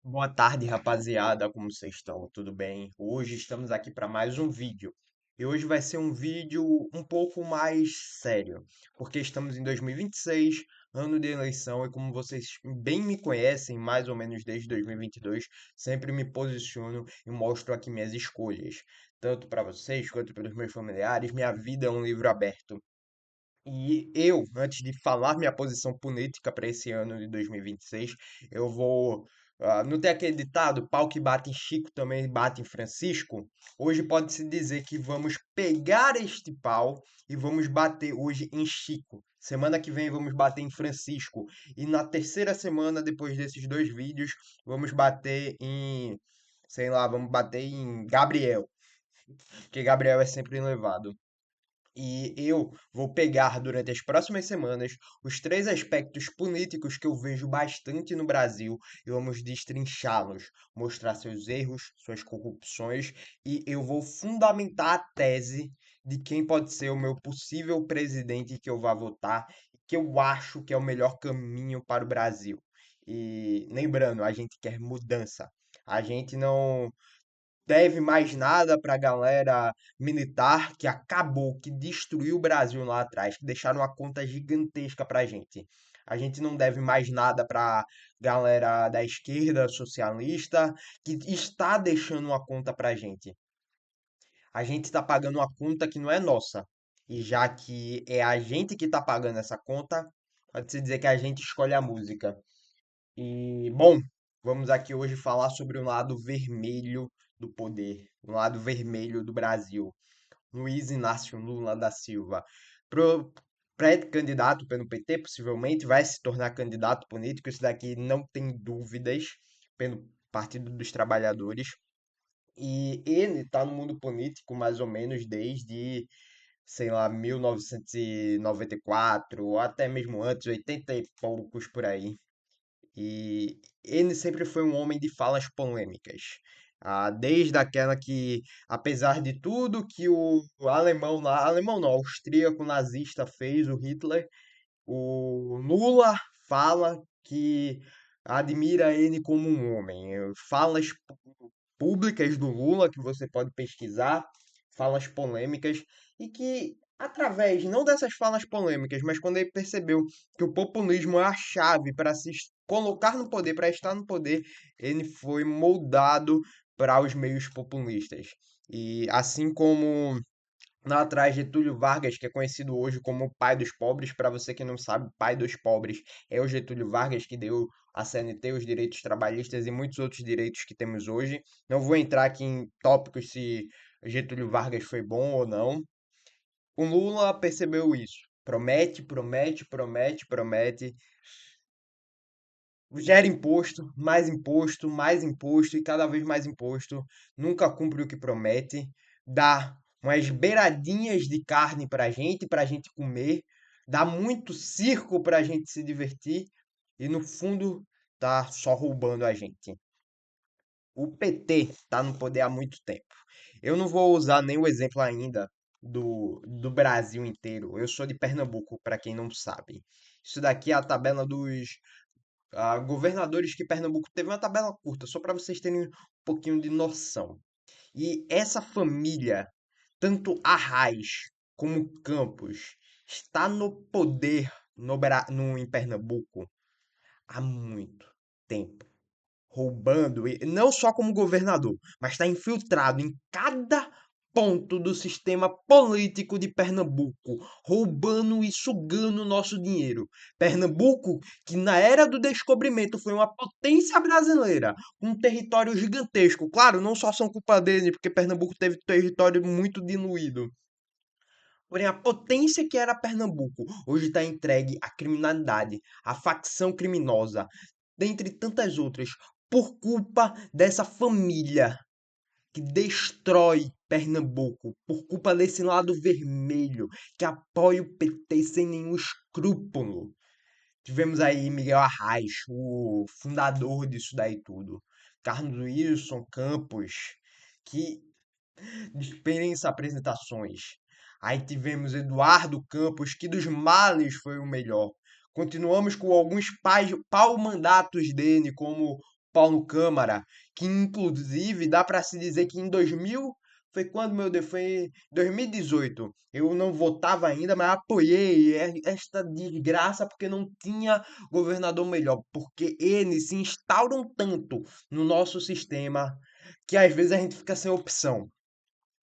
Boa tarde, rapaziada. Como vocês estão? Tudo bem? Hoje estamos aqui para mais um vídeo. E hoje vai ser um vídeo um pouco mais sério, porque estamos em 2026, ano de eleição, e como vocês bem me conhecem, mais ou menos desde 2022, sempre me posiciono e mostro aqui minhas escolhas, tanto para vocês quanto para os meus familiares. Minha vida é um livro aberto. E eu, antes de falar minha posição política para esse ano de 2026, eu vou. Não tem aquele ditado, pau que bate em Chico também bate em Francisco? Hoje pode-se dizer que vamos pegar este pau e vamos bater hoje em Chico. Semana que vem vamos bater em Francisco. E na terceira semana, depois desses dois vídeos, vamos bater em. Sei lá, vamos bater em Gabriel. Porque Gabriel é sempre elevado. E eu vou pegar durante as próximas semanas os três aspectos políticos que eu vejo bastante no Brasil e vamos destrinchá-los, mostrar seus erros, suas corrupções e eu vou fundamentar a tese de quem pode ser o meu possível presidente que eu vá votar, que eu acho que é o melhor caminho para o Brasil. E lembrando, a gente quer mudança. A gente não deve mais nada para a galera militar que acabou, que destruiu o Brasil lá atrás, que deixaram uma conta gigantesca para a gente. A gente não deve mais nada para galera da esquerda socialista que está deixando uma conta para a gente. A gente está pagando uma conta que não é nossa. E já que é a gente que está pagando essa conta, pode-se dizer que a gente escolhe a música. E, bom, vamos aqui hoje falar sobre o lado vermelho do poder, o lado vermelho do Brasil. Luiz Inácio Lula da Silva, pro pré-candidato pelo PT, possivelmente vai se tornar candidato político, isso daqui não tem dúvidas, pelo Partido dos Trabalhadores. E ele está no mundo político mais ou menos desde, sei lá, 1994, ou até mesmo antes, 80 e poucos por aí. E ele sempre foi um homem de falas polêmicas. Desde aquela que, apesar de tudo que o alemão, alemão não, austríaco nazista fez, o Hitler, o Lula fala que admira ele como um homem. Falas públicas do Lula, que você pode pesquisar, falas polêmicas, e que, através não dessas falas polêmicas, mas quando ele percebeu que o populismo é a chave para se colocar no poder, para estar no poder, ele foi moldado para os meios populistas. E assim como lá atrás, Getúlio Vargas, que é conhecido hoje como o pai dos pobres, para você que não sabe, pai dos pobres é o Getúlio Vargas que deu à CNT os direitos trabalhistas e muitos outros direitos que temos hoje. Não vou entrar aqui em tópicos se Getúlio Vargas foi bom ou não. O Lula percebeu isso. Promete, promete, promete, promete. Gera mais imposto e cada vez mais imposto. Nunca cumpre o que promete. Dá umas beiradinhas de carne pra gente comer. Dá muito circo pra gente se divertir. E no fundo, tá só roubando a gente. O PT tá no poder há muito tempo. Eu não vou usar nenhum exemplo ainda do Brasil inteiro. Eu sou de Pernambuco, para quem não sabe. Isso daqui é a tabela dos governadores que Pernambuco teve uma tabela curta, só para vocês terem um pouquinho de noção. E essa família, tanto Arraes como Campos, está no poder em Pernambuco há muito tempo. Roubando, não só como governador, mas está infiltrado em cada ponto do sistema político de Pernambuco, roubando e sugando o nosso dinheiro. Pernambuco, que na era do descobrimento foi uma potência brasileira, um território gigantesco. Claro, não só são culpa dele, porque Pernambuco teve território muito diluído. Porém, a potência que era Pernambuco hoje está entregue à criminalidade, à facção criminosa, dentre tantas outras, por culpa dessa família que destrói Pernambuco, por culpa desse lado vermelho que apoia o PT sem nenhum escrúpulo. Tivemos aí Miguel Arraes, o fundador disso daí tudo. Carlos Wilson Campos, que dispensa apresentações. Aí tivemos Eduardo Campos, que dos males foi o melhor. Continuamos com alguns pau-mandatos dele, como Paulo Câmara, que inclusive dá para se dizer que em 2000, foi quando, meu Deus, foi em 2018. Eu não votava ainda, mas apoiei esta desgraça porque não tinha governador melhor, porque eles se instauram tanto no nosso sistema que às vezes a gente fica sem opção.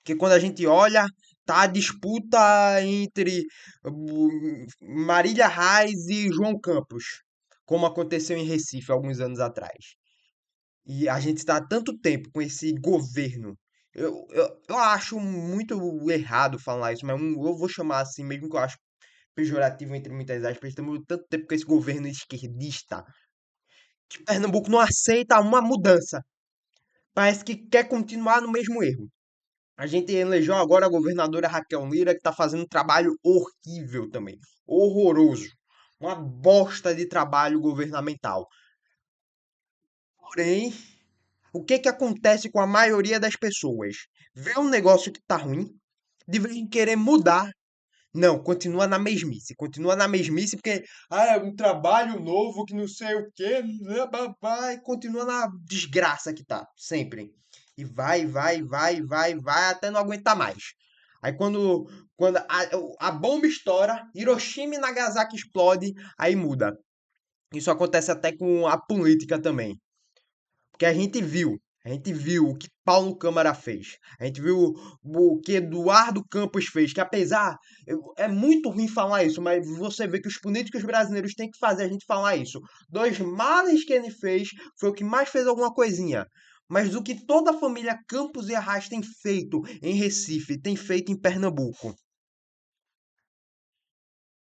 Porque quando a gente olha, tá a disputa entre Marília Reis e João Campos, como aconteceu em Recife alguns anos atrás. E a gente está há tanto tempo com esse governo. Eu acho muito errado falar isso, mas eu vou chamar assim, mesmo que eu acho pejorativo entre muitas aspas, estamos tanto tempo com esse governo esquerdista que Pernambuco não aceita uma mudança. Parece que quer continuar no mesmo erro. A gente elegeu agora a governadora Raquel Lira, que está fazendo um trabalho horrível também. Horroroso. Uma bosta de trabalho governamental. Porém, o que que acontece com a maioria das pessoas? Vê um negócio que tá ruim, de vez em querer mudar. Não, continua na mesmice porque é um trabalho novo que não sei o quê, e continua na desgraça que tá, sempre. E vai até não aguentar mais. Aí quando a bomba estoura, Hiroshima e Nagasaki explode, aí muda. Isso acontece até com a política também. Porque a gente viu o que Paulo Câmara fez. A gente viu o que Eduardo Campos fez, que apesar, é muito ruim falar isso, mas você vê que os políticos brasileiros têm que fazer a gente falar isso. Dois males que ele fez foi o que mais fez alguma coisinha. Mas o que toda a família Campos e Arraes tem feito em Recife, tem feito em Pernambuco.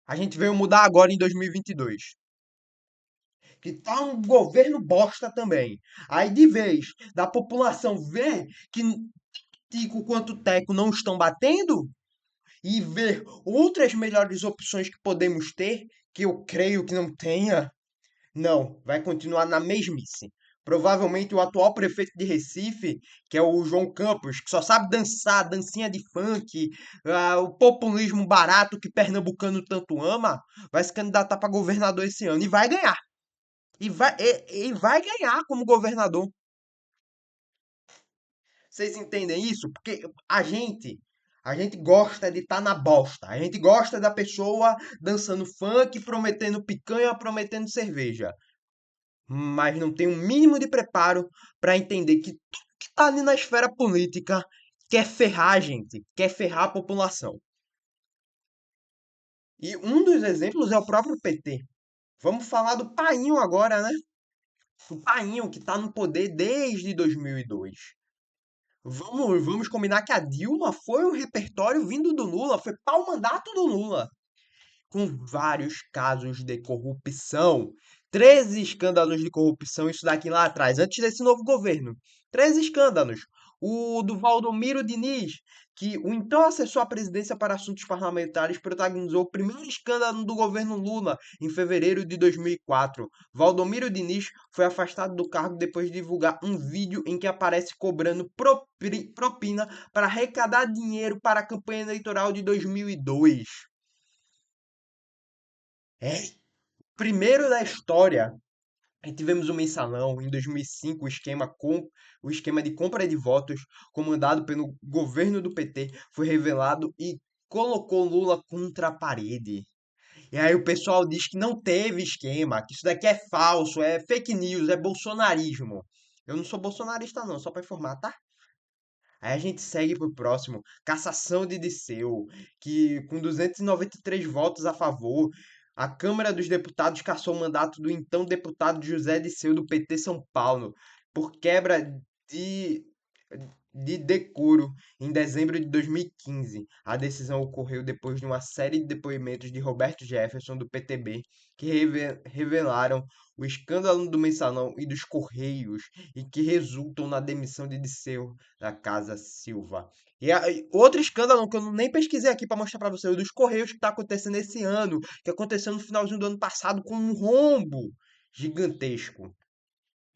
A gente veio mudar agora em 2022. Que tá um governo bosta também. Aí de vez da população ver que Tico quanto Teco não estão batendo e ver outras melhores opções que podemos ter, que eu creio que não tenha, não, vai continuar na mesmice. Provavelmente o atual prefeito de Recife, que é o João Campos, que só sabe dançar, dancinha de funk, o populismo barato que pernambucano tanto ama, vai se candidatar para governador esse ano e vai ganhar. E vai ganhar como governador. Vocês entendem isso? Porque a gente gosta de estar na bosta. A gente gosta da pessoa dançando funk, prometendo picanha, prometendo cerveja. Mas não tem um mínimo de preparo para entender que tudo que está ali na esfera política quer ferrar a gente, quer ferrar a população. E um dos exemplos é o próprio PT. Vamos falar do Painho agora, né? O Painho que está no poder desde 2002. Vamos combinar que a Dilma foi um repertório vindo do Lula, foi pau mandato do Lula, com vários casos de corrupção. 13 escândalos de corrupção, isso daqui lá atrás, antes desse novo governo. 13 escândalos. O do Valdomiro Diniz, que o então assessor à presidência para assuntos parlamentares protagonizou o primeiro escândalo do governo Lula em fevereiro de 2004. Valdomiro Diniz foi afastado do cargo depois de divulgar um vídeo em que aparece cobrando propina para arrecadar dinheiro para a campanha eleitoral de 2002. É, primeiro da história, tivemos um mensalão em 2005, o esquema de compra de votos, comandado pelo governo do PT, foi revelado e colocou Lula contra a parede. E aí o pessoal diz que não teve esquema, que isso daqui é falso, é fake news, é bolsonarismo. Eu não sou bolsonarista não, só para informar, tá? Aí a gente segue pro próximo, cassação de Disseu, que com 293 votos a favor, a Câmara dos Deputados cassou o mandato do então deputado José Disseu do PT São Paulo por quebra de de decoro em dezembro de 2015. A decisão ocorreu depois de uma série de depoimentos de Roberto Jefferson, do PTB, que revelaram o escândalo do mensalão e dos Correios e que resultam na demissão de Disseu da Casa Silva. E outro escândalo que eu nem pesquisei aqui para mostrar para você, o dos Correios que está acontecendo esse ano, que aconteceu no finalzinho do ano passado com um rombo gigantesco.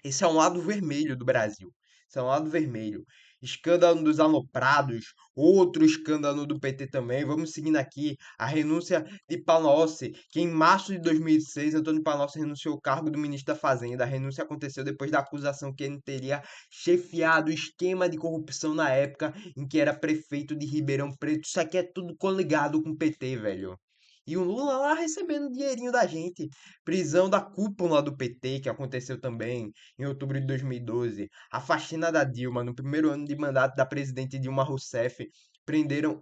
Esse é um lado vermelho do Brasil. Esse é um lado vermelho. Escândalo dos aloprados, outro escândalo do PT também. Vamos seguindo aqui a renúncia de Palocci, que em março de 2006, Antônio Palocci renunciou ao cargo do ministro da Fazenda. A renúncia aconteceu depois da acusação que ele teria chefiado o esquema de corrupção na época em que era prefeito de Ribeirão Preto. Isso aqui é tudo coligado com o PT, velho. E o Lula lá recebendo dinheirinho da gente. Prisão da cúpula do PT, que aconteceu também em outubro de 2012. A faxina da Dilma, no primeiro ano de mandato da presidente Dilma Rousseff, prenderam,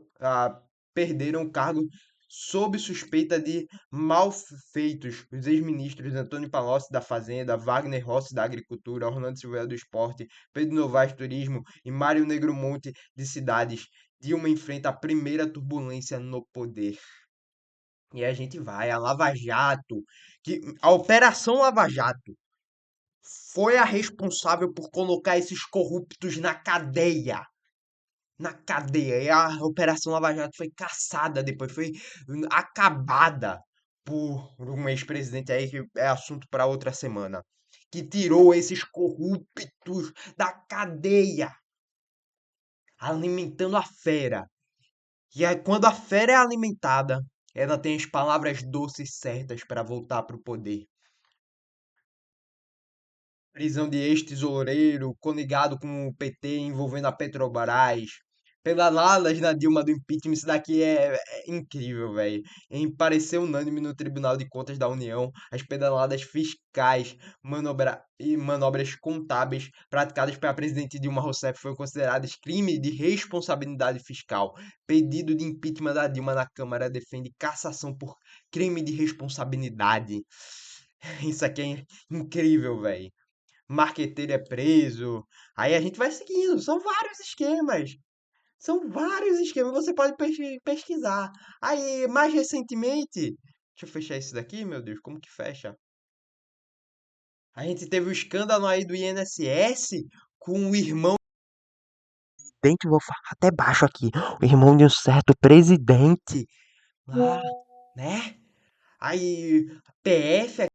perderam o cargo sob suspeita de malfeitos. Os ex-ministros Antônio Palocci da Fazenda, Wagner Rossi da Agricultura, Orlando Silveira do Esporte, Pedro Novaes Turismo e Mário Negromonte de Cidades. Dilma enfrenta a primeira turbulência no poder. E a gente vai, a Lava Jato, que a Operação Lava Jato foi a responsável por colocar esses corruptos na cadeia. Na cadeia. E a Operação Lava Jato foi caçada depois, foi acabada por um ex-presidente aí, que é assunto para outra semana. Que tirou esses corruptos da cadeia, alimentando a fera. E aí, quando a fera é alimentada, ela tem as palavras doces certas para voltar para o poder. Prisão de ex-tesoureiro, conigado com o PT envolvendo a Petrobras. Pedaladas na Dilma do impeachment, isso daqui é incrível, velho. Em parecer unânime no Tribunal de Contas da União, as pedaladas fiscais e manobras contábeis praticadas pela presidente Dilma Rousseff foram consideradas crime de responsabilidade fiscal. Pedido de impeachment da Dilma na Câmara defende cassação por crime de responsabilidade. Isso aqui é incrível, velho. Marqueteiro é preso. Aí a gente vai seguindo. São vários esquemas. São vários esquemas. Você pode pesquisar. Aí, mais recentemente. Deixa eu fechar isso daqui, meu Deus. Como que fecha? A gente teve o escândalo aí do INSS com o irmão. Presidente, vou falar até baixo aqui. O irmão de um certo presidente. Lá, né? Aí, PF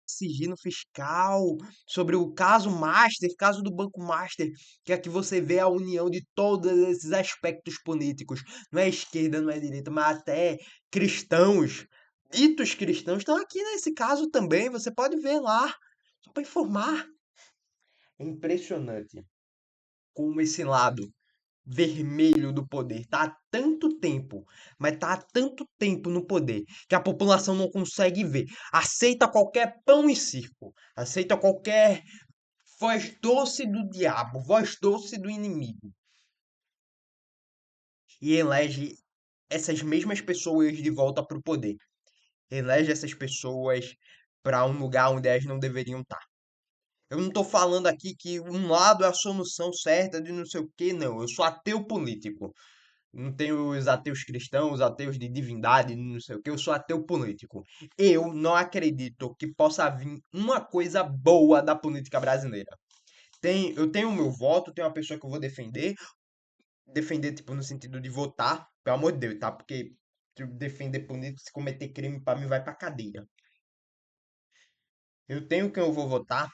sigilo fiscal, sobre o caso Master, caso do Banco Master, que aqui você vê a união de todos esses aspectos políticos. Não é esquerda, não é direita, mas até cristãos, ditos cristãos, estão aqui nesse caso também. Você pode ver lá, só para informar. É impressionante como esse lado vermelho do poder tá há tanto tempo, mas tá há tanto tempo no poder que a população não consegue ver. Aceita qualquer pão e circo, aceita qualquer voz doce do diabo, voz doce do inimigo e elege essas mesmas pessoas de volta para o poder. Elege essas pessoas para um lugar onde elas não deveriam estar. Eu não estou falando aqui que um lado é a solução certa de não sei o que, não. Eu sou ateu político. Não tenho os ateus cristãos, os ateus de divindade, não sei o que. Eu sou ateu político. Eu não acredito que possa vir uma coisa boa da política brasileira. Eu tenho o meu voto, tenho uma pessoa que eu vou defender. Defender, tipo, no sentido de votar, pelo amor de Deus, tá? Porque defender político, se cometer crime, pra mim vai pra cadeia. Eu tenho quem eu vou votar,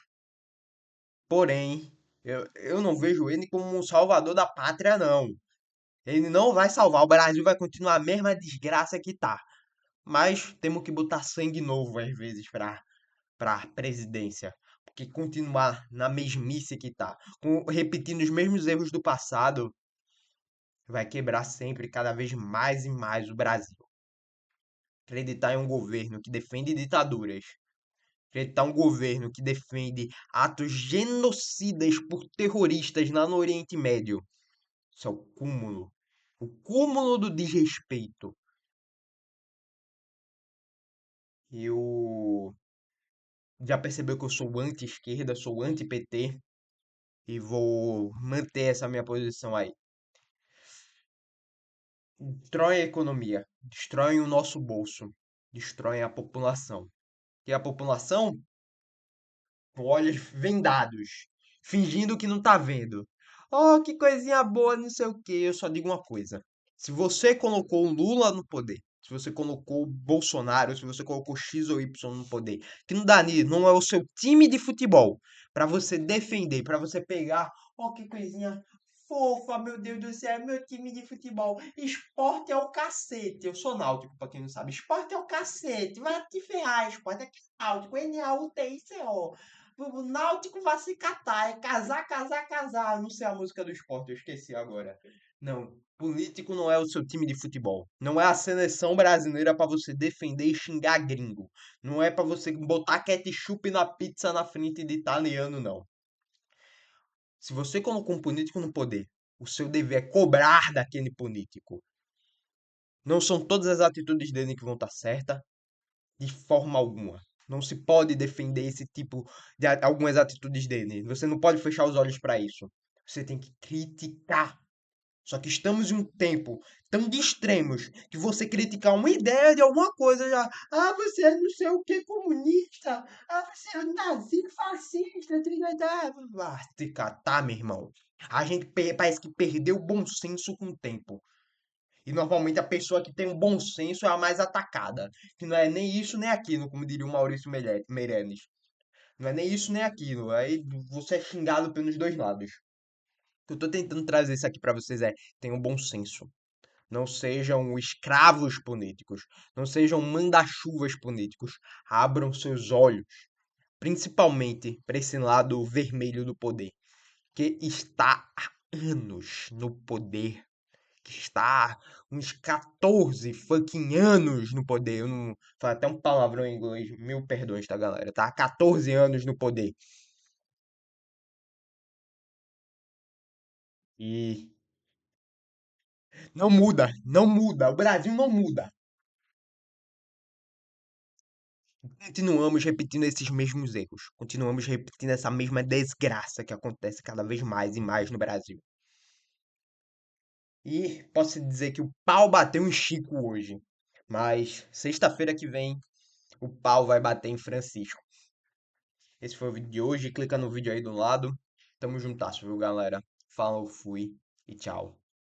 porém, eu não vejo ele como um salvador da pátria, não. Ele não vai salvar. O Brasil vai continuar a mesma desgraça que tá. Mas temos que botar sangue novo às vezes para presidência, porque continuar na mesmice que tá, repetindo os mesmos erros do passado, vai quebrar sempre cada vez mais e mais o Brasil. Acreditar em um governo que defende ditaduras, acreditar em um governo que defende atos genocidas por terroristas lá no Oriente Médio, isso é o cúmulo do desrespeito. Eu já percebeu que eu sou anti-esquerda, sou anti-PT e vou manter essa minha posição aí. Destroem a economia, destroem o nosso bolso, destroem a população. E a população, com olhos vendados, fingindo que não tá vendo. Oh, que coisinha boa, não sei o quê. Eu só digo uma coisa. Se você colocou o Lula no poder, se você colocou o Bolsonaro, se você colocou X ou Y no poder, que não dá nisso, não é o seu time de futebol, para você defender, para você pegar, ó, que coisinha fofa, meu Deus do céu, é meu time de futebol. Esporte é o cacete. Eu sou náutico, pra quem não sabe. Esporte é o cacete. Vai te ferrar, esporte é náutico. Nautico. O Náutico vai se catar. É casar, casar, casar. Não sei a música do esporte, eu esqueci agora. Não, político não é o seu time de futebol. Não é a seleção brasileira pra você defender e xingar gringo. Não é pra você botar ketchup na pizza na frente de italiano, não. Se você colocou um político no poder, o seu dever é cobrar daquele político. Não são todas as atitudes dele que vão estar certas, de forma alguma. Não se pode defender esse tipo de algumas atitudes dele. Você não pode fechar os olhos para isso. Você tem que criticar. Só que estamos em um tempo tão de extremos que você criticar uma ideia de alguma coisa já. Ah, você é não sei o que comunista. Ah, você é um nazi fascista. Ah, te catar, meu irmão. A gente parece que perdeu o bom senso com o tempo. E normalmente a pessoa que tem um bom senso é a mais atacada. Que não é nem isso nem aquilo, como diria o Maurício Meirelles. Não é nem isso nem aquilo. Aí você é xingado pelos dois lados. O que eu tô tentando trazer isso aqui pra vocês é: tenham bom senso. Não sejam escravos políticos. Não sejam manda-chuvas políticos. Abram seus olhos, principalmente para esse lado vermelho do poder, que está há anos no poder, que está há uns 14 fucking anos no poder. Eu não falei até um palavrão em inglês, mil perdões, tá, galera? Tá há 14 anos no poder. E não muda, não muda. O Brasil não muda. Continuamos repetindo esses mesmos erros. Continuamos repetindo essa mesma desgraça que acontece cada vez mais e mais no Brasil. E posso dizer que o pau bateu em Chico hoje. Mas sexta-feira que vem o pau vai bater em Francisco. Esse foi o vídeo de hoje. Clica no vídeo aí do lado. Tamo juntasso, viu, galera? Falou, fui e tchau.